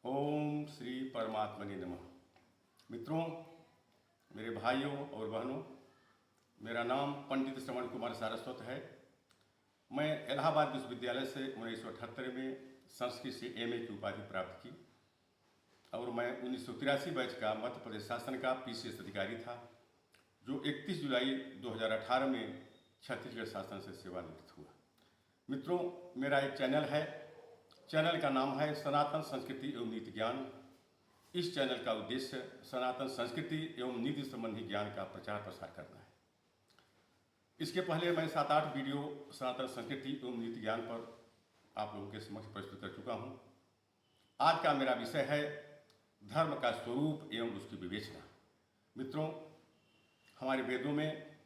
ओम श्री परमात्मने नमः। मित्रों, मेरे भाइयों और बहनों, मेरा नाम पंडित श्रवण कुमार सारस्वत है। मैं इलाहाबाद विश्वविद्यालय से 1978 में संस्कृत से एमए की उपाधि प्राप्त की और मैं 1983 बैच का मध्य प्रदेश शासन का पीसीएस अधिकारी था, जो 31 जुलाई 2018 में छत्तीसगढ़ शासन से सेवानिवृत्त हुआ। मित्रों, मेरा एक चैनल है। चैनल का नाम है सनातन संस्कृति एवं नीति ज्ञान। इस चैनल का उद्देश्य सनातन संस्कृति एवं नीति संबंधी ज्ञान का प्रचार प्रसार करना है। इसके पहले मैं 7-8 वीडियो सनातन संस्कृति एवं नीति ज्ञान पर आप लोगों के समक्ष प्रस्तुत कर चुका हूँ। आज का मेरा विषय है धर्म का स्वरूप एवं उसकी विवेचना। मित्रों, हमारे वेदों में,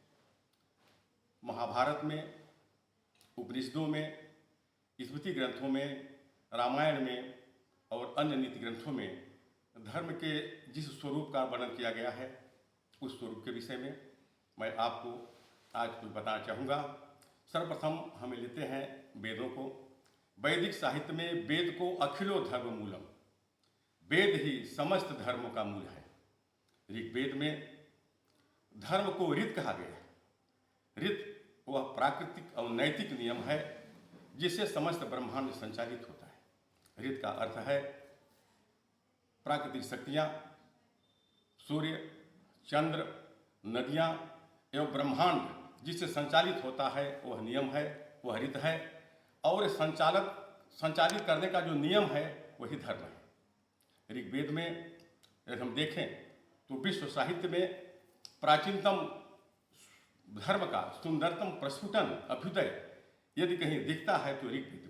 महाभारत में, उपनिषदों में, स्मृति ग्रंथों में, रामायण में और अन्य नीति ग्रंथों में धर्म के जिस स्वरूप का वर्णन किया गया है, उस स्वरूप के विषय में मैं आपको आज कुछ बताना चाहूँगा। सर्वप्रथम हम लेते हैं वेदों को। वैदिक साहित्य में वेद को अखिलो धर्म मूलम, वेद ही समस्त धर्मों का मूल है। ऋग्वेद में धर्म को ऋत कहा गया है। ऋत वह प्राकृतिक और नैतिक नियम है जिससे समस्त ब्रह्मांड संचालित होता है। ऋत का अर्थ है प्राकृतिक शक्तियाँ, सूर्य, चंद्र, नदियाँ एवं ब्रह्मांड जिससे संचालित होता है वह नियम है, वह ऋत है। और संचालित करने का जो नियम है वही धर्म है। ऋग्वेद में यदि हम देखें तो विश्व साहित्य में प्राचीनतम धर्म का सुंदरतम प्रस्फुटन, अभ्युदय यदि कहीं दिखता है तो ऋग्वेद में।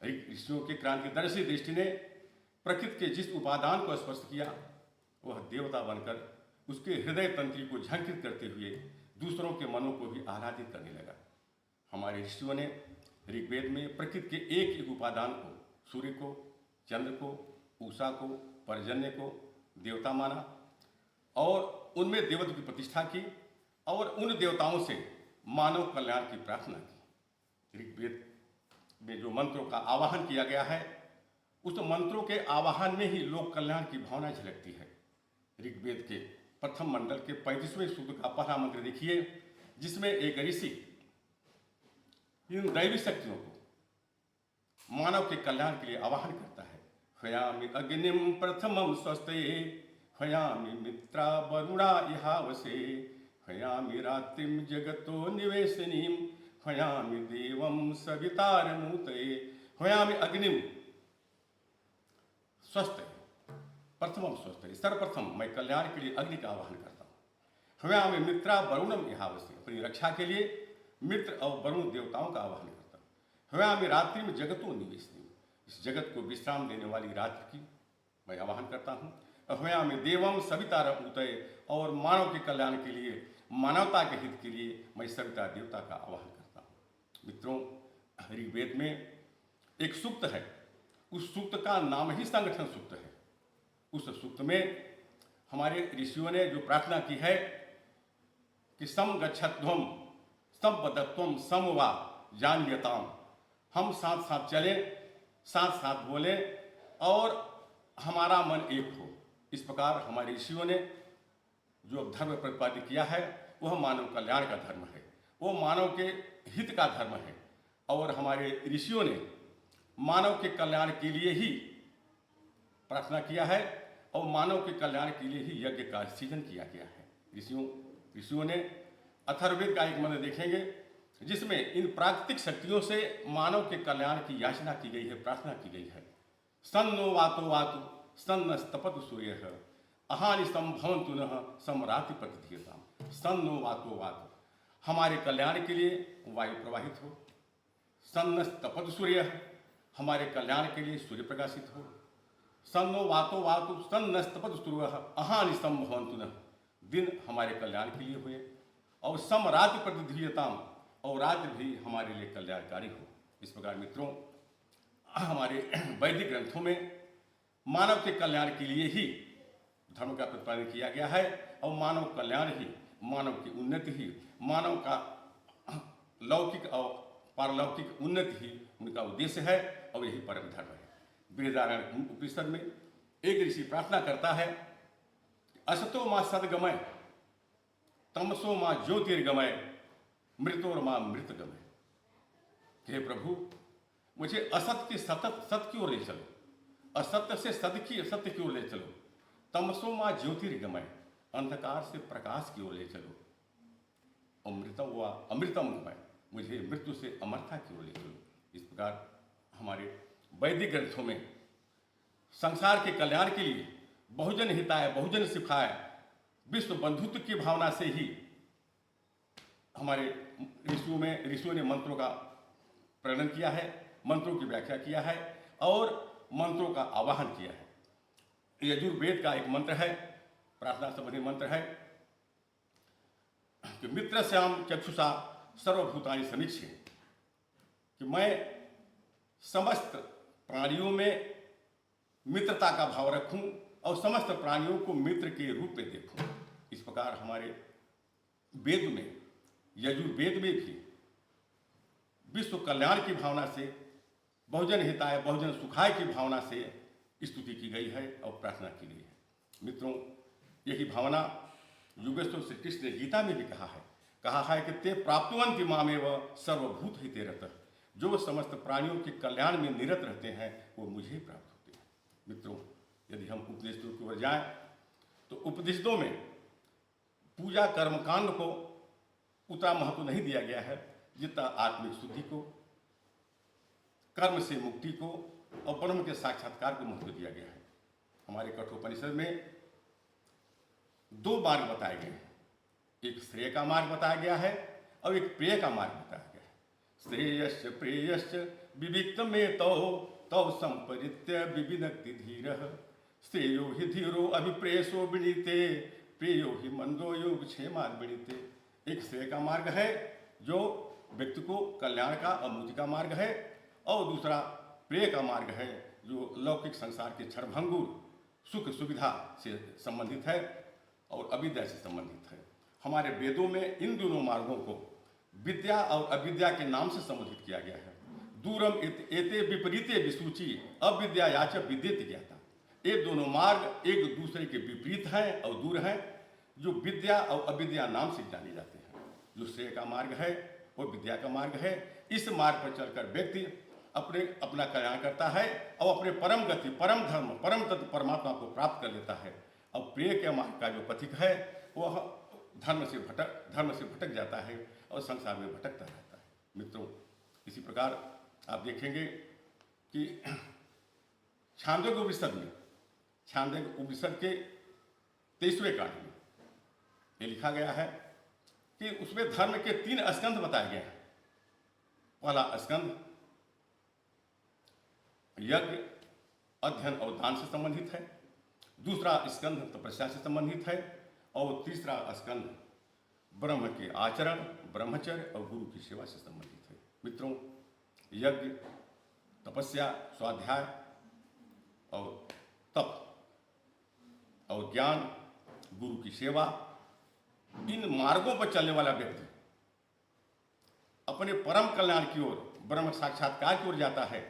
ऋषियों के क्रांतिदर्शी दृष्टि ने प्रकृति के जिस उपादान को स्पर्श किया वह देवता बनकर उसके हृदय तंत्री को झंकृत करते हुए दूसरों के मनों को भी आह्लादित करने लगा। हमारे ऋषियों ने ऋग्वेद में प्रकृति के एक एक उपादान को, सूर्य को, चंद्र को, उषा को, पर्जन्य को देवता माना और उनमें देवत्व की प्रतिष्ठा की और उन देवताओं से मानव कल्याण की प्रार्थना की। ऋग्वेद में जो मंत्रों का आवाहन किया गया है, उस मंत्रों के आवाहन में ही लोक कल्याण की भावना झलकती है। ऋग्वेद के प्रथम मंडल के 35वें सूक्त का पहला मंत्र देखिए, जिसमें एक ऋषि इन दैवी शक्तियों को मानव के कल्याण के लिए आवाहन करता है। हयामि अग्निम प्रथमम स्वस्ते, हयामि मित्रा वरुणा इहावसे, हयामि रात्रिम जगतो निवेशिनीम, हयामि देवम सवितारमूतये, हयामि अग्निम स्वस्थ, प्रथमम स्वस्थ, सर्वप्रथम मैं कल्याण के लिए अग्नि का आवाहन करता हूँ। हयामि मित्रा वरुणम इहावसे, अपनी रक्षा के लिए मित्र और वरुण देवताओं का आवाहन करता हूँ। हयामि रात्रि में जगतो निवेशनी, इस जगत को विश्राम देने वाली रात्रि की मैं आवाहन करता हूँ। हयामि देवम सवितारमूतये, और मानव के कल्याण के लिए, मानवता के हित के लिए मैं सविता देवता का आवाहन करता हूँ। मित्रों, ऋग्वेद में एक सूक्त है, उस सूक्त का नाम ही संगठन सूक्त है। उस सूक्त में हमारे ऋषियों ने जो प्रार्थना की है कि सम गच्छध्वम सम वदत्वम सम वा जान्यताम, हम साथ साथ चलें, साथ साथ बोलें और हमारा मन एक हो। इस प्रकार हमारे ऋषियों ने जो धर्म प्रतिपादित किया है वह मानव कल्याण का धर्म है, वो मानव के हित का धर्म है। और हमारे ऋषियों ने मानव के कल्याण के लिए ही प्रार्थना किया है और मानव के कल्याण के लिए ही यज्ञ का सृजन किया गया है। ऋषियों ने अथर्ववेद का एक मंत्र देखेंगे जिसमें इन प्राकृतिक शक्तियों से मानव के कल्याण की याचना की गई है, प्रार्थना की गई है। सन्नो वातो वातु सन्नस्तपतु सूर्यः, अहानि संभवन्तु नः सम्राति प्रतिधीयताम्। सन्नो वातो वातु, हमारे कल्याण के लिए वायु प्रवाहित हो। सन्नस्तपतु सूर्यः, हमारे कल्याण के लिए सूर्य प्रकाशित हो। सन्नो वातो वातु सन्नस्तपतु सूर्यः, अहानि संभवन्तु नः, दिन हमारे कल्याण के लिए हुए। और सम्राति प्रतिधीयताम्, और रात्रि भी हमारे लिए कल्याणकारी हो। इस प्रकार मित्रों, हमारे वैदिक ग्रंथों में मानव के कल्याण के लिए ही धर्म का प्रतिपादन किया गया है और मानव कल्याण ही, मानव की उन्नति ही, मानव का लौकिक और पारलौकिक उन्नति ही उनका उद्देश्य है और यही परम धर्म है। बृहदारण्यक उपनिषद में एक ऋषि प्रार्थना करता है, असतो मां सदगमय, तमसो मां ज्योतिर्गमय, मृतोर मां मृतगमय। हे प्रभु, मुझे असत की सत की ओर ले चलो, असत्य से सत्य की ओर ले चलो, तमसो मां ज्योतिर्गमय, अंधकार से प्रकाश की ओर ले चलो, अमृतम गमय, मुझे मृत्यु से अमरता की ओर ले चलो। इस प्रकार हमारे वैदिक ग्रंथों में संसार के कल्याण के लिए बहुजन हिताय बहुजन सिखाय विश्व बंधुत्व की भावना से ही हमारे ऋषियों ने मंत्रों का प्रणयन किया है, मंत्रों की व्याख्या किया है और मंत्रों का आवाहन किया है। यजुर्वेद का एक मंत्र है, प्रार्थना संबंधी मंत्र है कि मित्र श्याम चक्षुषा सर्वभूतानि समीक्षे, कि मैं समस्त प्राणियों में मित्रता का भाव रखूं और समस्त प्राणियों को मित्र के रूप में देखूं। इस प्रकार हमारे वेद में, यजुर्वेद में भी विश्व कल्याण की भावना से, बहुजन हिताय बहुजन सुखाय की भावना से स्तुति की गई है और प्रार्थना की गई है। मित्रों, यही भावना युगेश्वर श्री कृष्ण ने गीता में भी कहा है कि ते प्राप्तवन्ति मामेव सर्वभूत हिते रतः, जो समस्त प्राणियों के कल्याण में निरत रहते हैं वो मुझे ही प्राप्त होते हैं। मित्रों, यदि हम उपनिषदों की ओर जाएं तो उपनिषदों में पूजा कर्मकांड को उतना महत्व नहीं दिया गया है जितना आत्मिक शुद्धि को, कर्म से मुक्ति को और ब्रह्म के साक्षात्कार को महत्व दिया गया है। हमारे कठोपनिषद में दो मार्ग बताए गए हैं, एक श्रेय का मार्ग बताया गया है और एक प्रेय का मार्ग बताया गया है। श्रेयश्च प्रेयश्च विविक्त में तौ संपरित्य विविनक्ति धीरः, श्रेयो हि धीरो अभिप्रेयसो विनीते, प्रेयो हि मंदो योग क्षेमात् विनीते। एक श्रेय का मार्ग है जो व्यक्ति को कल्याण का और मुक्ति का मार्ग है, और दूसरा प्रेय का मार्ग है जो लौकिक संसार के क्षणभंगुर सुख सुविधा से संबंधित है और अविद्या से संबंधित है। हमारे वेदों में इन दोनों मार्गों को विद्या और अविद्या के नाम से संबोधित किया गया है। दूरम एते विपरीते विसूची अविद्या याच विद्येति ज्ञाता। ये दोनों मार्ग एक दूसरे के विपरीत हैं और दूर हैं, जो विद्या और अविद्या नाम से जाने जाते हैं। जो श्रेय का मार्ग है वो विद्या का मार्ग है। इस मार्ग पर चलकर व्यक्ति अपना कल्याण करता है और अपने परम गति, परम धर्म, परम तत्व परमात्मा को प्राप्त कर लेता है। और प्रिय के मार्ग का जो पथिक है वह धर्म से भटक जाता है और संसार में भटकता रहता है। मित्रों, इसी प्रकार आप देखेंगे कि छांदोग्य उपनिषद के 23वें कांड में ये लिखा गया है कि उसमें धर्म के 3 स्कंध बताए गए हैं। पहला स्कंध यज्ञ, अध्ययन और दान से संबंधित है, दूसरा स्कंध तपस्या से संबंधित है और तीसरा स्कंध ब्रह्म के आचरण, ब्रह्मचर्य और गुरु की सेवा से संबंधित है। मित्रों, यज्ञ, तपस्या, स्वाध्याय और तप और ज्ञान, गुरु की सेवा, इन मार्गों पर चलने वाला व्यक्ति अपने परम कल्याण की ओर, ब्रह्म साक्षात्कार की ओर जाता है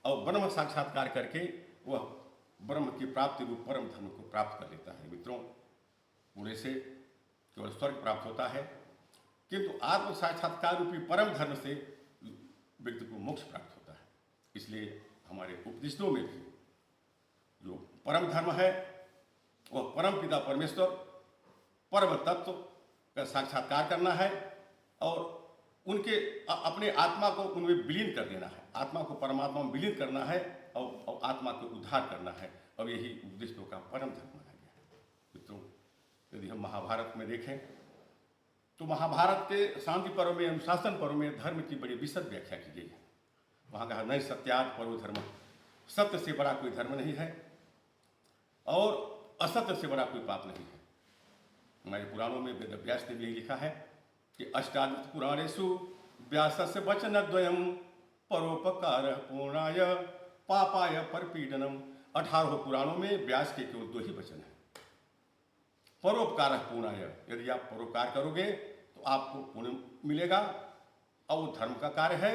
और ब्रह्म साक्षात्कार करके वह ब्रह्म की प्राप्ति रूप परम धर्म को प्राप्त कर लेता है। मित्रों, पुणे से केवल स्वर्ग प्राप्त होता है, किंतु आत्म साक्षात्कार रूपी परम धर्म से व्यक्ति को मोक्ष प्राप्त होता है। इसलिए हमारे उपनिषदों में भी जो परम धर्म है वह परम पिता परमेश्वर, परम तत्व का साक्षात्कार करना है और उनके अपने आत्मा को उनमें विलीन कर देना है, आत्मा को परमात्मा में विलीन करना है और आत्मा को उद्धार करना है। और यही उपनिषदों का परम धर्म माना गया है। मित्रों, यदि हम महाभारत में देखें तो महाभारत के शांति पर्व में, अनुशासन पर्व में धर्म की बड़ी विशद व्याख्या की गई है। वहाँ कहा नहीं सत्यात् परो धर्म, सत्य से बड़ा कोई धर्म नहीं है और असत्य से बड़ा कोई पाप नहीं है। हमारे पुराणों में वेद व्यास ने भी लिखा है कि अष्टादश पुराणेषु व्यासस्य वचनद्वयं परोपकार पूर्णाय पापाय परपीडनम। 18 पुराणों में व्यास के केवल 2 ही वचन हैं। परोपकार पूर्णाय, यदि आप परोपकार करोगे तो आपको पुण्य मिलेगा और वो धर्म का कार्य है।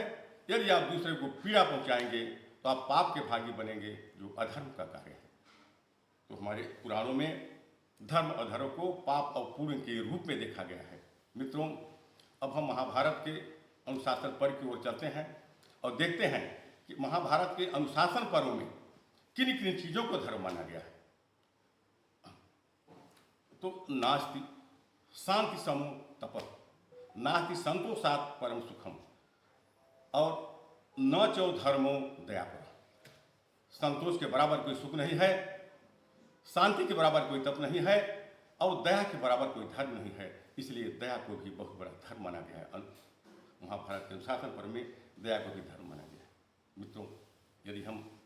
यदि आप दूसरे को पीड़ा पहुंचाएंगे तो आप पाप के भागी बनेंगे, जो अधर्म का कार्य है। तो हमारे पुराणों में धर्म अधर्म को पाप और पुण्य के रूप में देखा गया है। मित्रों, अब हम महाभारत के अनुशासन पर्व की ओर चलते हैं और देखते हैं कि महाभारत के अनुशासन पर्व में किन किन चीज़ों को धर्म माना गया है। तो नास्ति शांति समो तप, नास्ति संतोषात् परम सुखम, और न चो धर्मो दया पर। संतोष के बराबर कोई सुख नहीं है, शांति के बराबर कोई तप नहीं है, और दया के बराबर कोई धर्म नहीं है। इसलिए दया को भी बहुत बड़ा धर्म माना गया है। महाभारत के अनुशासन पर्व में दया को भी धर्म माना गया है। मित्रों, यदि हम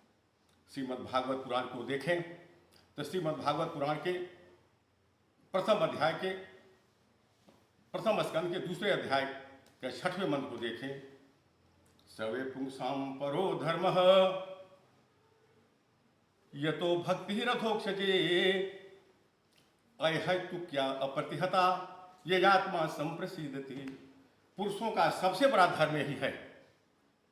श्रीमद् भागवत पुराण को देखें तो श्रीमद् भागवत पुराण के प्रथम अध्याय के प्रथम स्कंद के दूसरे अध्याय के 6वें मंत्र को देखें, सर्वे पुंसाम परो धर्मः यतो भक्ति रथोक्षजे अहैतु क्या अप्रतिहता ये आत्मा संप्रसिद्धति। पुरुषों का सबसे बड़ा धर्म यही है,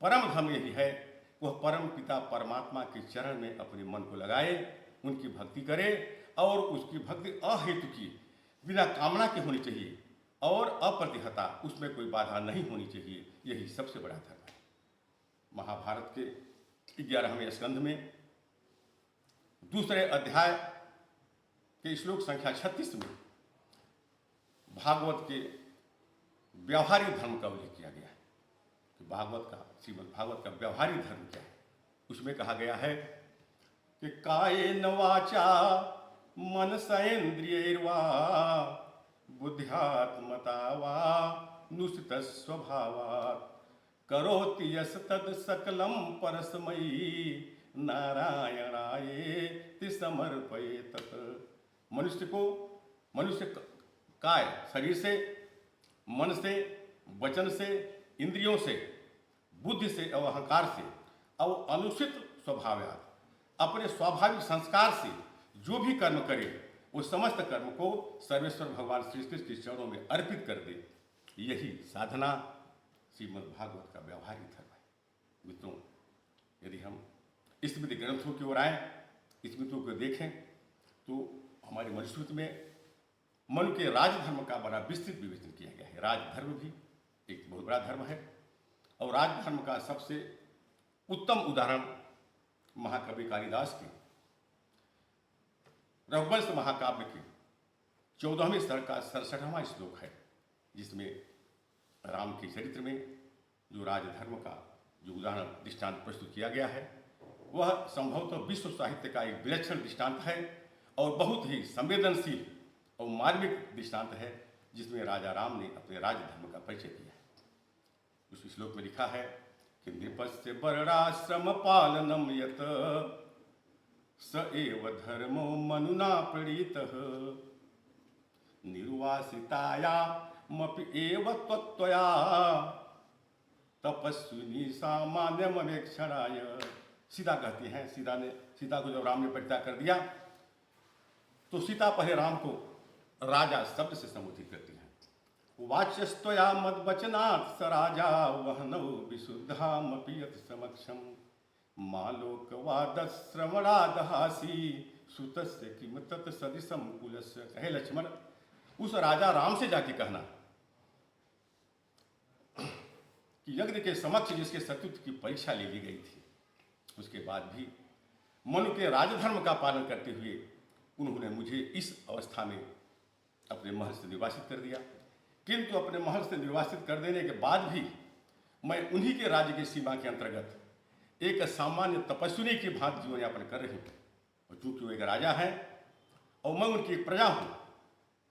परम धर्म यही है, वह परम पिता परमात्मा के चरण में अपने मन को लगाए, उनकी भक्ति करे, और उसकी भक्ति अहेतु की, बिना कामना के होनी चाहिए, और अप्रतिहता, उसमें कोई बाधा नहीं होनी चाहिए। यही सबसे बड़ा धर्म है। महाभारत के 11वें स्कंध में दूसरे अध्याय के श्लोक संख्या 36 में भागवत के व्यवहारिक धर्म का उल्लेख किया गया है कि श्रीमद् भागवत का व्यवहारिक धर्म क्या है। उसमें कहा गया है कि कायेन वाचा मनसेन्द्रियैर्वा बुद्ध्यात्मता वा नुसृत स्वभावात् करोति यस तद सकलम परस्मयी नारायणाय समर्पयेत। मनुष्य काय शरीर से, मन से, वचन से, इंद्रियों से, बुद्धि से और अहंकार से और अनुचित स्वभाव अपने स्वाभाविक संस्कार से जो भी कर्म करे, वो समस्त कर्म को सर्वेश्वर भगवान श्री कृष्ण के चरणों में अर्पित कर दे। यही साधना श्रीमद् भागवत का व्यवहारिक धर्म है। मित्रों, यदि हम स्मृति ग्रंथों की ओर आए, स्मृतियों को देखें, तो हमारे मनुस्मृति में मनु के राजधर्म का बड़ा विस्तृत विवेचन किया गया है। राजधर्म भी एक बहुत बड़ा धर्म है, और राजधर्म का सबसे उत्तम उदाहरण महाकवि कालिदास के रघुवंश महाकाव्य के 14वें सर्ग का 67वां श्लोक है, जिसमें राम के चरित्र में जो राजधर्म का जो उदाहरण दृष्टांत प्रस्तुत किया गया है, वह संभवतः विश्व साहित्य का एक विलक्षण दृष्टांत है और बहुत ही संवेदनशील और मार्मिक दृष्टांत है, जिसमें राजा राम ने अपने राजधर्म का परिचय दिया है। उस श्लोक में लिखा है कि नृपस्य वर्णाश्रम पालनम यत स एव धर्मो मनुना प्रणीतः निर्वासितायामपि एव त्वया तपस्विनी सामान्यमवेक्षणाय। सीता कहती हैं, सीता को जब राम ने परित्याग कर दिया तो सीता पहले राम को राजा शब्द से संबोधित करती हैं। वाच्यस्त्वया मद्वचनात् स राजा वहनौ विशुद्धामपि यत् समक्षम मालोकवादश्रवणादहासी सुतस्य किम तत् सदिशम कुलस्य। कहे लक्ष्मण, उस राजा राम से जाके कहना कि यज्ञ के समक्ष जिसके सत्युत्व की परीक्षा ले ली गई थी, उसके बाद भी मनु के राजधर्म का पालन करते हुए उन्होंने मुझे इस अवस्था में अपने महल से निर्वासित कर दिया, किंतु अपने महल से निर्वासित कर देने के बाद भी मैं उन्हीं के राज्य की सीमा के अंतर्गत एक सामान्य तपस्विनी की भांति जीवन यापन कर रही हूँ। और चूंकि वो एक राजा है और मैं उनकी प्रजा हूँ,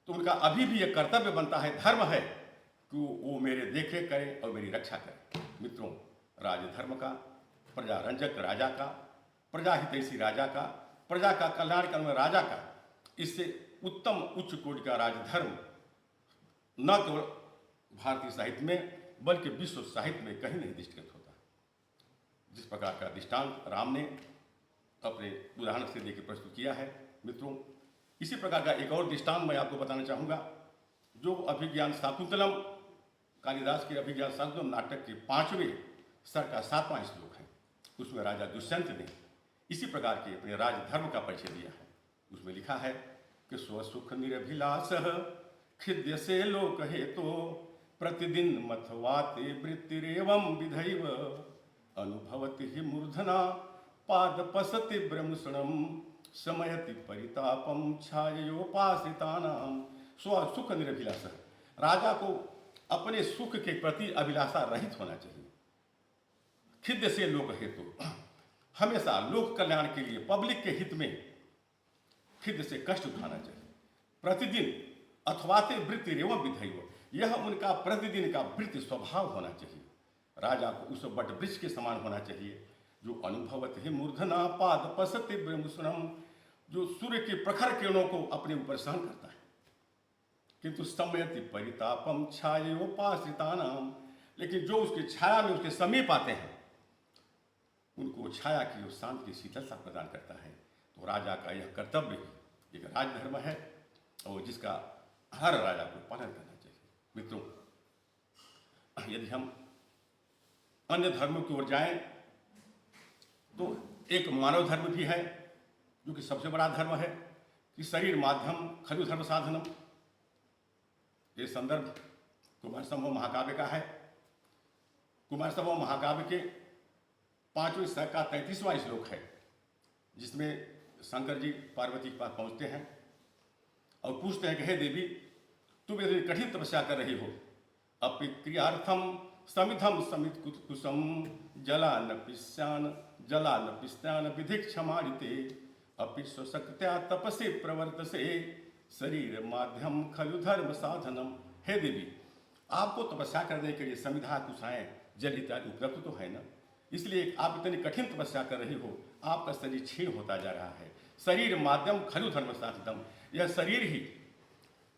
तो उनका अभी भी यह कर्तव्य बनता है, धर्म है कि वो मेरे देखरेख करें और मेरी रक्षा करें। मित्रों, राजधर्म का, प्रजारंजक राजा का, प्रजा हितैषी राजा का, प्रजा का कल्याण करने राजा का, इससे उत्तम उच्च कोटि का राजधर्म न केवल भारतीय साहित्य में बल्कि विश्व साहित्य में कहीं नहीं दृष्टिगत होता। जिस प्रकार का दृष्टांत राम ने अपने उदाहरण से देकर प्रस्तुत किया है। मित्रों, इसी प्रकार का एक और दृष्टांत मैं आपको बताना चाहूँगा, जो अभिज्ञान शाकुंतलम, कालिदास के अभिज्ञान शाकुंतलम नाटक के 5वें सर्ग का 7वां श्लोक है। उसमें राजा दुष्यंत ने इसी प्रकार के अपने राजधर्म का परिचय दिया है। उसमें लिखा है कि स्वसुख निरभिलाष खिद्य से लोक हेतु प्रतिदिन मथवाते वृत्तिरेवं विधैव अनुभवति हि मूर्धना पादपसति ब्रह्मसुणम समयति परितापम छायोपासितानाम। स्वसुख निरभिलाष, राजा को अपने सुख के प्रति अभिलाषा रहित होना चाहिए। खिद्य से लोक हेतु, हमेशा लोक कल्याण के लिए, पब्लिक के हित में खिद्य से कष्ट उठाना चाहिए। प्रतिदिन अथवाते वृत्ति एवं विधैव, यह उनका प्रतिदिन का वृत्ति स्वभाव होना चाहिए। राजा को उस बट वृक्ष के समान होना चाहिए जो अनुभवत ही मूर्धना पाद पसते ब्रह्मसुणम, जो सूर्य के प्रखर किरणों को अपने ऊपर सहन करता है। किंतु समयति परितापम छायोपाश्रितानाम, लेकिन जो उसकी छाया में उसके समीप आते हैं उनको छाया की और शांति की शीतलता प्रदान करता है। तो राजा का यह कर्तव्य एक राजधर्म है और जिसका हर राजा को पालन करना चाहिए। मित्रों, यदि हम अन्य धर्मों की ओर जाएं तो एक मानव धर्म भी है जो कि सबसे बड़ा धर्म है कि शरीर माध्यम खलु धर्म साधनम। ये संदर्भ कुमार संभव महाकाव्य का है। कुमार संभव महाकाव्य के 5वें सर्ग का 33वां श्लोक है, जिसमें शंकर जी पार्वती के पास पहुंचते हैं और पूछते हैं कि हे देवी, तुम यदि कठिन तपस्या कर रही हो, अपि क्रियार्थम समिधम समित कुसुम जलान पिस्यान विधि क्षमारिते अपि स्वशक्त्या तपसे प्रवर्तसे शरीर माध्यम खलु धर्म साधनम। हे देवी, आपको तपस्या करने के लिए समिधा, कुशाएं, जल इत्यादि उपलब्ध तो है ना, इसलिए आप इतनी कठिन तपस्या कर रही हो, आपका शरीर क्षीण होता जा रहा है। शरीर माध्यम खलु धर्म साधनम, यह शरीर ही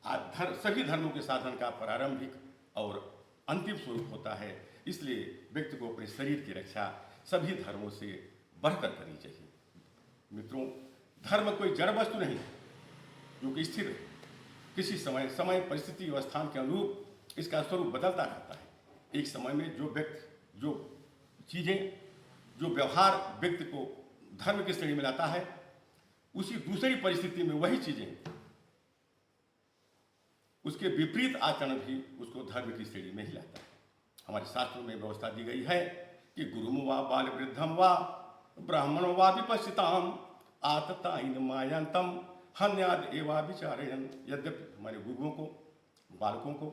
सभी धर्मों के साधन का प्रारंभिक और अंतिम स्वरूप होता है। इसलिए व्यक्ति को अपने शरीर की रक्षा सभी धर्मों से बढ़कर करनी चाहिए। मित्रों, धर्म कोई जड़ वस्तु नहीं जो कि स्थिर है। किसी समय परिस्थिति और स्थान के अनुरूप इसका स्वरूप बदलता रहता है। एक समय में जो व्यक्ति, जो चीजें, जो व्यवहार व्यक्ति को धर्म की श्रेणी में लाता है, उसी दूसरी परिस्थिति में वही चीजें, उसके विपरीत आचरण भी उसको धर्म की श्रेणी में ही लाता है। हमारे शास्त्रों में व्यवस्था दी गई है कि गुरुम वा बाल वृद्धम वा ब्राह्मण वा विपश्चिताम आतताइन मायांतम हन्याद एवा विचारयन। यद्यपि हमारे गुरुओं को, बालकों को,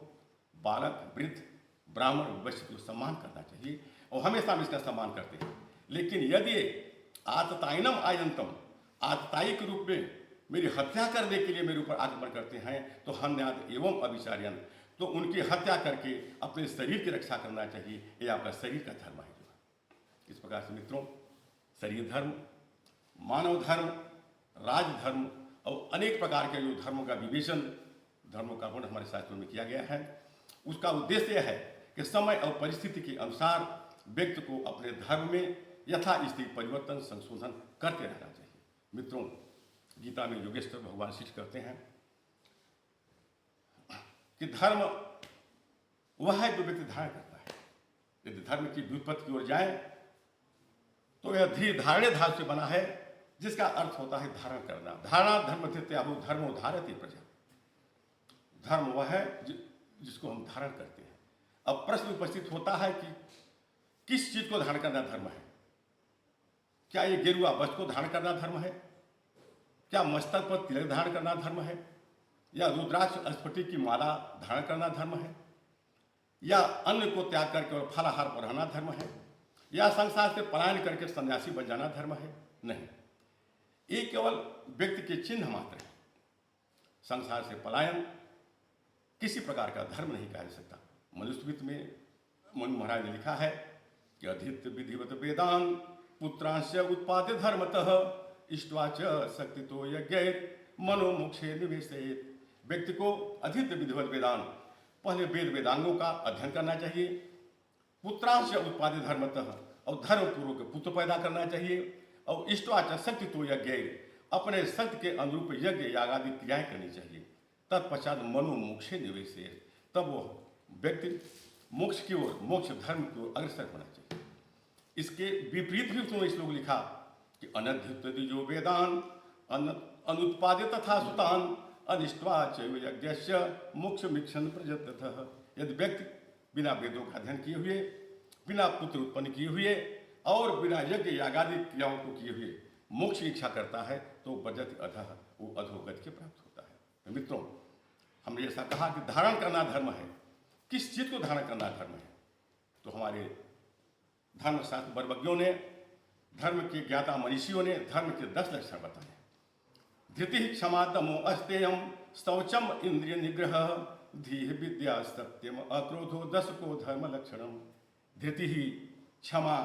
बालक, वृद्ध, ब्राह्मण, विपश्चित को सम्मान करना चाहिए और हमेशा हम इसका सम्मान करते हैं। लेकिन यदि आतताइनम आयंतम, आतताई के रूप में मेरी हत्या करने के लिए मेरे ऊपर आक्रमण करते हैं तो हन्याद एवं अविचार्यन, तो उनकी हत्या करके अपने शरीर की रक्षा करना चाहिए। ये आपका शरीर का धर्म है। इस प्रकार से मित्रों, शरीर धर्म, मानव धर्म, राजधर्म और अनेक प्रकार के जो धर्मों का विवेचन, धर्मों का वर्णन हमारे शास्त्रों में किया गया है। उसका उद्देश्य यह है कि समय और परिस्थिति के अनुसार व्यक्ति को अपने धर्म में यथास्थिति परिवर्तन, संशोधन करते रहना चाहिए। मित्रों, गीता में योगेश्वर भगवान शिष्ट करते हैं कि धर्म वह है जो व्यक्ति धारण करता है। यदि धर्म की व्युत्पत्ति की ओर जाए तो यह धारणे धार से बना है, जिसका अर्थ होता है धारण करना। धारणा धर्म त्यागो धर्मो धारते प्रजा। धर्म वह है जिसको हम धारण करते हैं। अब प्रश्न उपस्थित होता है कि किस चीज को धारण करना धर्म है? क्या ये गेरुआ वस्त्र को धारण करना धर्म है? क्या मस्तक पर तिलक धारण करना धर्म है? या रुद्राक्ष स्फटिक की माला धारण करना धर्म है? या अन्न को त्याग करके और फलाहार पर रहना धर्म है? या संसार से पलायन करके सन्यासी बन जाना धर्म है? नहीं, ये केवल व्यक्ति के चिन्ह मात्र है। संसार से पलायन किसी प्रकार का धर्म नहीं कहा जा सकता। मनुस्मृति में मनु महाराज ने लिखा है कि अधित विधिवत वेदान पुत्रांश उत्पाद्य धर्मतः इष्टवाच शक्ति तो यज्ञ मनोमुक्षे निवेशेत। व्यक्ति को अधित विधिवत वेदान, पहले वेद वेदांगों का अध्ययन करना चाहिए। पुत्रांश उत्पाद्य धर्मतः, और धर्म पूर्वक पुत्र पैदा करना चाहिए। और इष्टवाच शक्ति तो यज्ञ, अपने शक्ति के अनुरूप यज्ञ यागादि क्रियाएं करनी चाहिए। तत्पश्चात मनोमुक्षे निवेशेत, तब वो व्यक्ति मोक्ष की ओर, मोक्ष धर्म की ओर अग्रसर होना चाहिए। इसके विपरीत भी उसने श्लोक लिखा कि अनध्युत्तदिजो वेदान अनुत्पाद्य तथा सुतान अनिष्ट्वा चैव यज्ञस्य मोक्षमिच्छन् प्रजततः। यदि व्यक्ति बिना वेदों का अध्ययन किए हुए, बिना पुत्र उत्पन्न किए हुए और बिना यज्ञ यागादि क्रियाओं को किए हुए मोक्ष की इच्छा करता है तो बजत अधः, वो अधोगति के प्राप्त होता है। तो मित्रों, हमने ऐसा कहा कि धारण करना धर्म है। किस चीज को धारण करना धर्म है? तो हमारे धर्मशास्त्र वर्वज्ञों ने, धर्म के ज्ञाता मनीषियों ने धर्म के 10 लक्षण बताए। धृति क्षमा दमो अस्तेयम शौचम इंद्रिय निग्रह धीः विद्या सत्यम अक्रोधो 10 को धर्म लक्षणम। धृति ही क्षमा,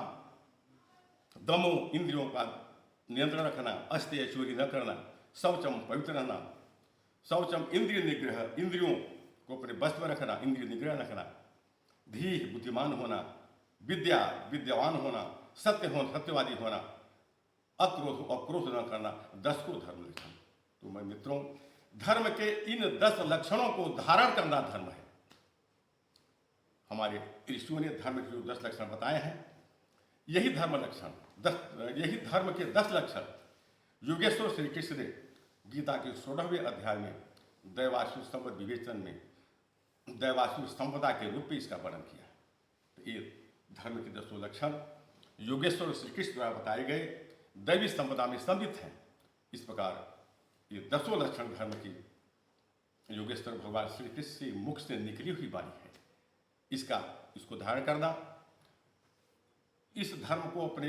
दमो इंद्रियों का नियंत्रण रखना, अस्तेय चोरी न करना, शौचम पवित्र रहना, शौचम इंद्रिय निग्रह इंद्रियों को अपने बस में रखना, इंद्रिय निग्रह रखना, धीः बुद्धिमान होना, विद्या विद्यावान होना, सत्यवादी होना, अक्रोध न करना, 10 को धर्म लक्षण। तो मैं मित्रों, धर्म के इन 10 लक्षणों को धारण करना धर्म है। हमारे ऋषियों ने धर्म के जो 10 लक्षण बताए हैं, यही धर्म के 10 लक्षण योगेश्वर श्री कृष्ण ने गीता के 16वें अध्याय में दैवासु संपद विवेचन में दैवासु संपदा के रूप में इसका वर्णन किया। तो ये धर्म के 10 लक्षण योगेश्वर श्री कृष्ण द्वारा बताए गए दैवी संपदा में सम्मिलित हैं। इस प्रकार ये 10 लक्षण धर्म की योगेश्वर भगवान श्री कृष्ण से मुख से निकली हुई वाणी है। इसको धारण करना, इस धर्म को अपने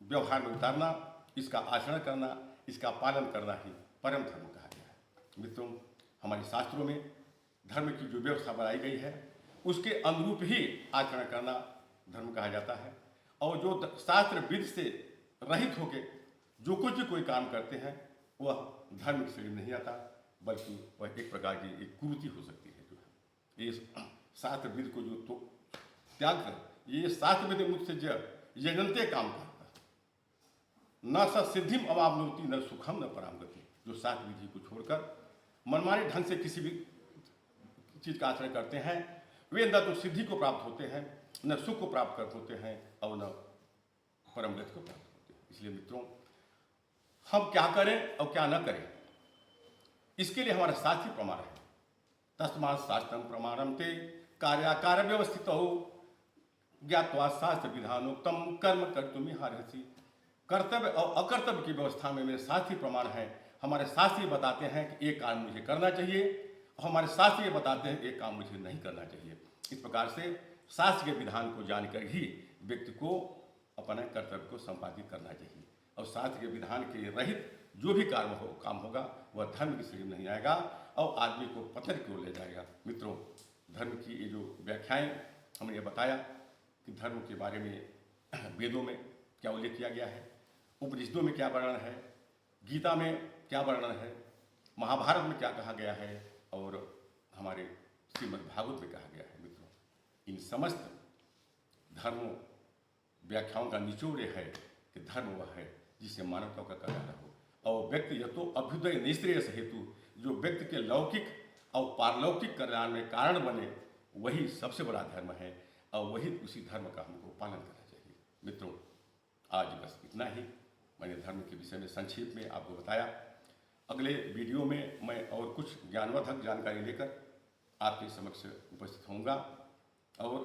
व्यवहार में उतारना, इसका आचरण करना, इसका पालन करना ही परम धर्म कहा गया है। मित्रों, हमारे शास्त्रों में धर्म की जो व्यवस्था बनाई गई है उसके अनुरूप ही आचरण करना धर्म कहा जाता है। और जो शास्त्र विधि से रहित होकर जो कुछ भी कोई काम करते हैं वह धर्म की श्रेणी में नहीं आता, बल्कि वह एक प्रकार की एक कुरीति हो सकती है। जो है ये शास्त्र विधि को जो तो त्याग कर, ये शास्त्र विधि मुझसे यजनते काम करता, न स सिद्धिम अवाप्नोति न सुखम न परामगति। जो शास्त्र विधि को छोड़कर मनमाने ढंग से किसी भी चीज का आचरण करते हैं, वे न तो सिद्धि को प्राप्त होते हैं, न सुख को प्राप्त होते हैं और न परम गति को प्राप्त होते हैं। इसलिए मित्रों, हम क्या करें और क्या न करें, इसके लिए हमारा शास्त्रीय प्रमाण है। तस्मात् शास्त्रम प्रमाणम ते कार्याकार व्यवस्थित हो ज्ञात्वा शास्त्र विधानोक्तम कर्म कर्तुमिहार्हसि। कर्तव्य और अकर्तव्य की व्यवस्था में मेरे शास्त्रीय प्रमाण है। हमारे शास्त्री बताते हैं कि एक काम मुझे करना चाहिए और हमारे शास्त्री बताते हैं कि एक काम मुझे नहीं करना चाहिए। इस प्रकार से शास्त्र के विधान को जानकर ही व्यक्ति को अपने कर्तव्य को संपादित करना चाहिए। और शास्त्र के विधान के रहित जो भी काम होगा वह धर्म की श्रेणी में नहीं आएगा और आदमी को पतन की ओर ले जाएगा। मित्रों, धर्म की ये जो व्याख्याएं हमने ये बताया कि धर्म के बारे में वेदों में क्या उल्लेख किया गया है, उपनिषदों में क्या वर्णन है, गीता में क्या वर्णन है, महाभारत में क्या कहा गया है और हमारे श्रीमद् भागवत में कहा गया है। मित्रों, इन समस्त धर्मों व्याख्याओं का निचोड़ है कि धर्म वह है जिससे मानवता का कल्याण हो और व्यक्ति यतो अभ्युदय निश्रेयस हेतु, जो व्यक्ति के लौकिक और पारलौकिक कल्याण में कारण बने, वही सबसे बड़ा धर्म है और वही उसी धर्म का हमको पालन करना चाहिए। मित्रों, आज बस इतना ही मैंने धर्म के विषय में संक्षेप में आपको बताया। अगले वीडियो में मैं और कुछ ज्ञानवर्धक जानकारी लेकर आपके समक्ष उपस्थित होऊंगा और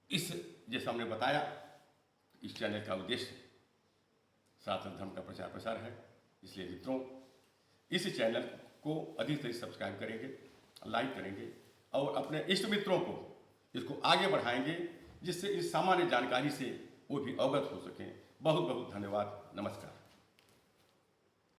इस जैसा हमने बताया, इस चैनल का उद्देश्य सनातन धर्म का प्रचार प्रसार है। इसलिए मित्रों, इस चैनल को अधिक से अधिक सब्सक्राइब करेंगे, लाइक करेंगे और अपने इष्ट मित्रों को इसको आगे बढ़ाएंगे, जिससे इस सामान्य जानकारी से वो भी अवगत हो सकें। बहुत बहुत धन्यवाद। नमस्कार।